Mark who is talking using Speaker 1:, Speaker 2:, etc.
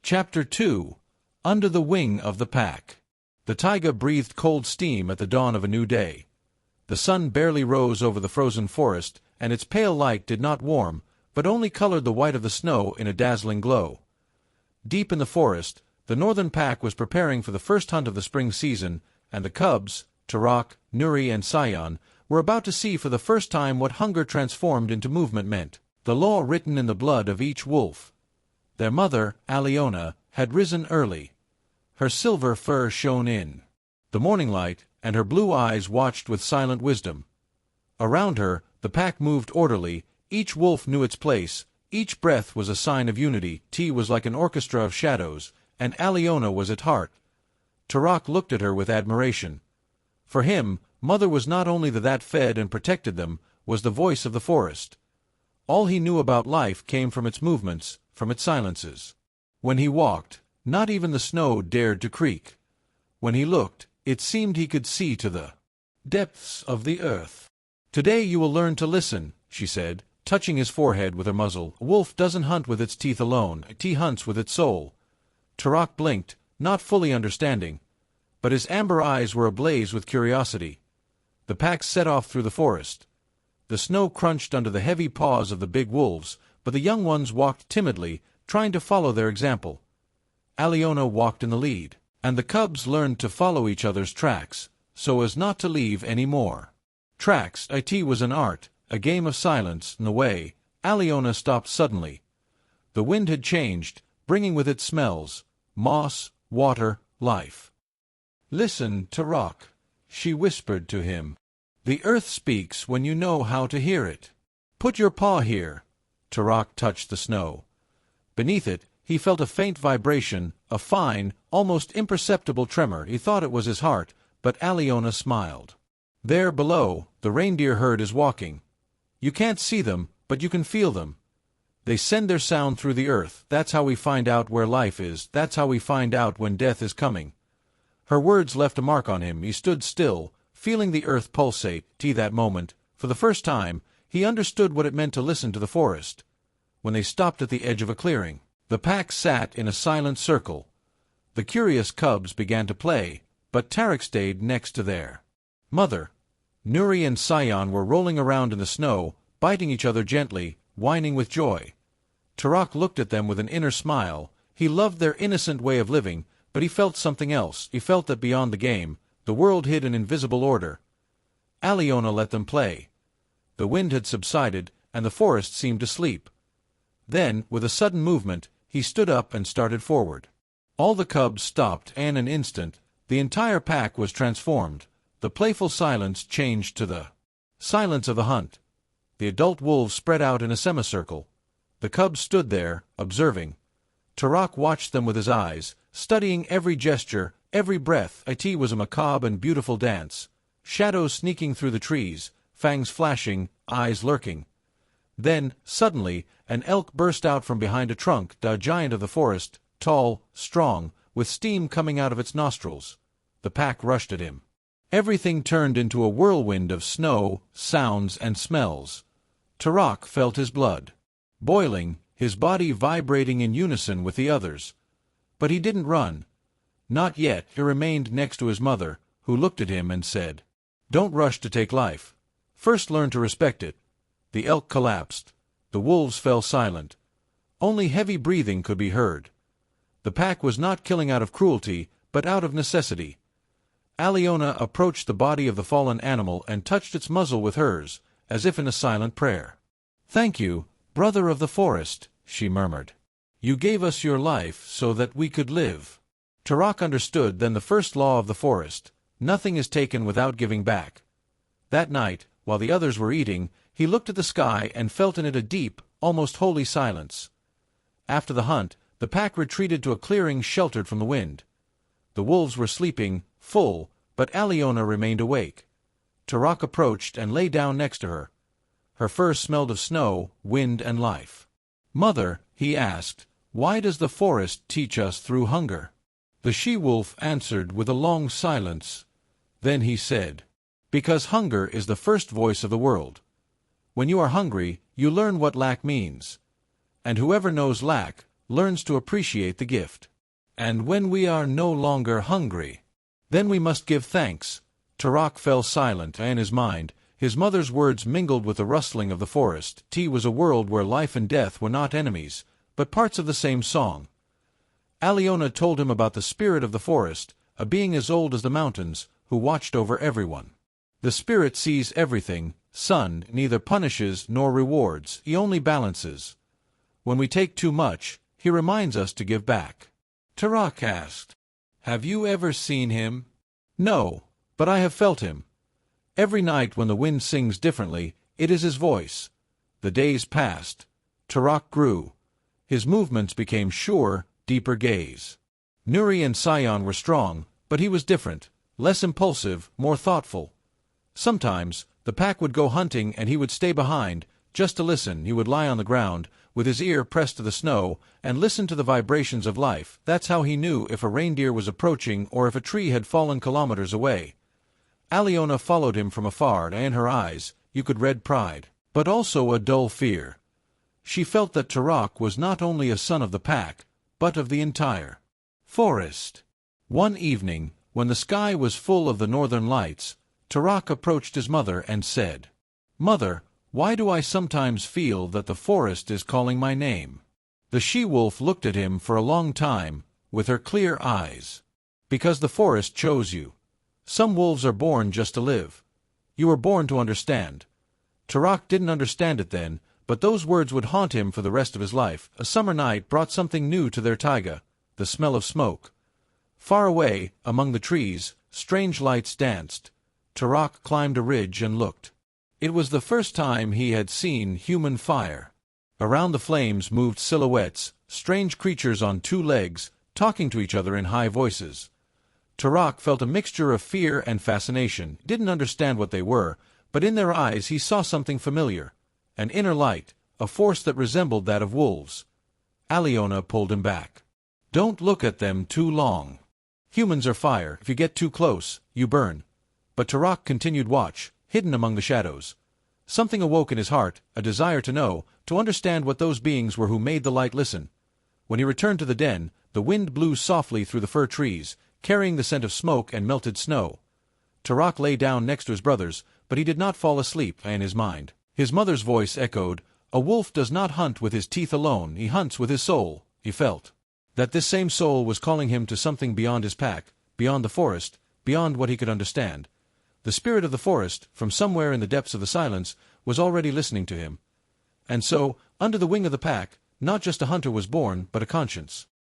Speaker 1: Chapter 2. Under the Wing of the Pack. The taiga breathed cold steam at the dawn of a new day. The sun barely rose over the frozen forest, and its pale light did not warm, but only colored the white of the snow in a dazzling glow. Deep in the forest, the northern pack was preparing for the first hunt of the spring season, and the cubs, Tarak, Nuri and Sayan, were about to see for the first time what hunger transformed into movement meant. The law written in the blood of each wolf. Their mother, Alyona, had risen early. Her silver fur shone in the morning light, and her blue eyes watched with silent wisdom. Around her, the pack moved orderly, each wolf knew its place, each breath was a sign of unity. T was like an orchestra of shadows, and Alyona was at heart. Tarak looked at her with admiration. For him, Mother was not only the that fed and protected them, was the voice of the forest. All he knew about life came from its movements, from its silences. When he walked, not even the snow dared to creak. When he looked, it seemed he could see to the depths of the earth. "Today you will learn to listen," she said, touching his forehead with her muzzle. "A wolf doesn't hunt with its teeth alone, it hunts with its soul." Tarak blinked, not fully understanding, but his amber eyes were ablaze with curiosity. The pack set off through the forest. The snow crunched under the heavy paws of the big wolves, but the young ones walked timidly, trying to follow their example. Alyona walked in the lead, and the cubs learned to follow each other's tracks, so as not to leave any more. Tracks.It was an art, a game of silence. In the way, Alyona stopped suddenly. The wind had changed, bringing with it smells, moss, water, life. "Listen, Tarak," she whispered to him. "The earth speaks when you know how to hear it. Put your paw here." Tarak touched the snow. Beneath it, he felt a faint vibration, a fine, almost imperceptible tremor. He thought it was his heart, but Alyona smiled. "There below, the reindeer herd is walking. You can't see them, but you can feel them. They send their sound through the earth. That's how we find out where life is. That's how we find out when death is coming." Her words left a mark on him. He stood still, feeling the earth pulsate. That moment, for the first time, he understood what it meant to listen to the forest. When they stopped at the edge of a clearing, the pack sat in a silent circle. The curious cubs began to play, but Tarak stayed next to their mother. Nuri and Sayan were rolling around in the snow, biting each other gently, whining with joy. Tarak looked at them with an inner smile. He loved their innocent way of living, but he felt something else. He felt that beyond the game, the world hid an invisible order. Alyona let them play. The wind had subsided, and the forest seemed to sleep. Then, with a sudden movement, he stood up and started forward. All the cubs stopped, and in an instant, the entire pack was transformed. The playful silence changed to the silence of the hunt. The adult wolves spread out in a semicircle. The cubs stood there, observing. Tarak watched them with his eyes, studying every gesture, every breath. It was a macabre and beautiful dance. Shadows sneaking through the trees, fangs flashing, eyes lurking. Then, suddenly, an elk burst out from behind a trunk, the giant of the forest, tall, strong, with steam coming out of its nostrils. The pack rushed at him. Everything turned into a whirlwind of snow, sounds, and smells. Tarak felt his blood boiling, his body vibrating in unison with the others. But he didn't run. Not yet. He remained next to his mother, who looked at him and said, "Don't rush to take life. First learn to respect it." The elk collapsed. The wolves fell silent. Only heavy breathing could be heard. The pack was not killing out of cruelty, but out of necessity. Alyona approached the body of the fallen animal and touched its muzzle with hers, as if in a silent prayer. "Thank you, brother of the forest," she murmured. "You gave us your life so that we could live." Tarak understood then the first law of the forest: nothing is taken without giving back. That night, while the others were eating, he looked at the sky and felt in it a deep, almost holy silence. After the hunt, the pack retreated to a clearing sheltered from the wind. The wolves were sleeping, full, but Alyona remained awake. Tarak approached and lay down next to her. Her fur smelled of snow, wind, and life. "Mother," he asked, "why does the forest teach us through hunger?" The she-wolf answered with a long silence. Then he said, "Because hunger is the first voice of the world. When you are hungry, you learn what lack means. And whoever knows lack, learns to appreciate the gift. And when we are no longer hungry, then we must give thanks. Tarak fell silent, and in his mind, his mother's words mingled with the rustling of the forest. T was a world where life and death were not enemies, but parts of the same song. Alyona told him about the spirit of the forest, a being as old as the mountains, who watched over everyone. The spirit sees everything. Sun neither punishes nor rewards, he only balances. When we take too much, he reminds us to give back. Tarak asked, "Have you ever seen him?" "No, but I have felt him. Every night when the wind sings differently, it is his voice." The days passed. Tarak grew. His movements became sure, deeper gaze. Nuri and Sayan were strong, but he was different, less impulsive, more thoughtful. Sometimes, the pack would go hunting and he would stay behind, just to listen. He would lie on the ground, with his ear pressed to the snow, and listen to the vibrations of life. That's how he knew if a reindeer was approaching or if a tree had fallen kilometers away. Alyona followed him from afar, and in her eyes you could read pride, but also a dull fear. She felt that Tarak was not only a son of the pack, but of the entire forest. One evening, when the sky was full of the northern lights, Tarak approached his mother and said, "Mother, why do I sometimes feel that the forest is calling my name?" The she-wolf looked at him for a long time, with her clear eyes. "Because the forest chose you. Some wolves are born just to live. You were born to understand." Tarak didn't understand it then, but those words would haunt him for the rest of his life. A summer night brought something new to their taiga, the smell of smoke. Far away, among the trees, strange lights danced. Tarak climbed a ridge and looked. It was the first time he had seen human fire. Around the flames moved silhouettes, strange creatures on two legs, talking to each other in high voices. Tarak felt a mixture of fear and fascination, didn't understand what they were, but in their eyes he saw something familiar, an inner light, a force that resembled that of wolves. Alyona pulled him back. "Don't look at them too long. Humans are fire. If you get too close, you burn." But Tarak continued watch, hidden among the shadows. Something awoke in his heart, a desire to know, to understand what those beings were who made the light listen. When he returned to the den, the wind blew softly through the fir trees, carrying the scent of smoke and melted snow. Tarak lay down next to his brothers, but he did not fall asleep. In his mind, his mother's voice echoed, "A wolf does not hunt with his teeth alone, he hunts with his soul." He felt that this same soul was calling him to something beyond his pack, beyond the forest, beyond what he could understand. The spirit of the forest, from somewhere in the depths of the silence, was already listening to him. And so, under the wing of the pack, not just a hunter was born, but a conscience.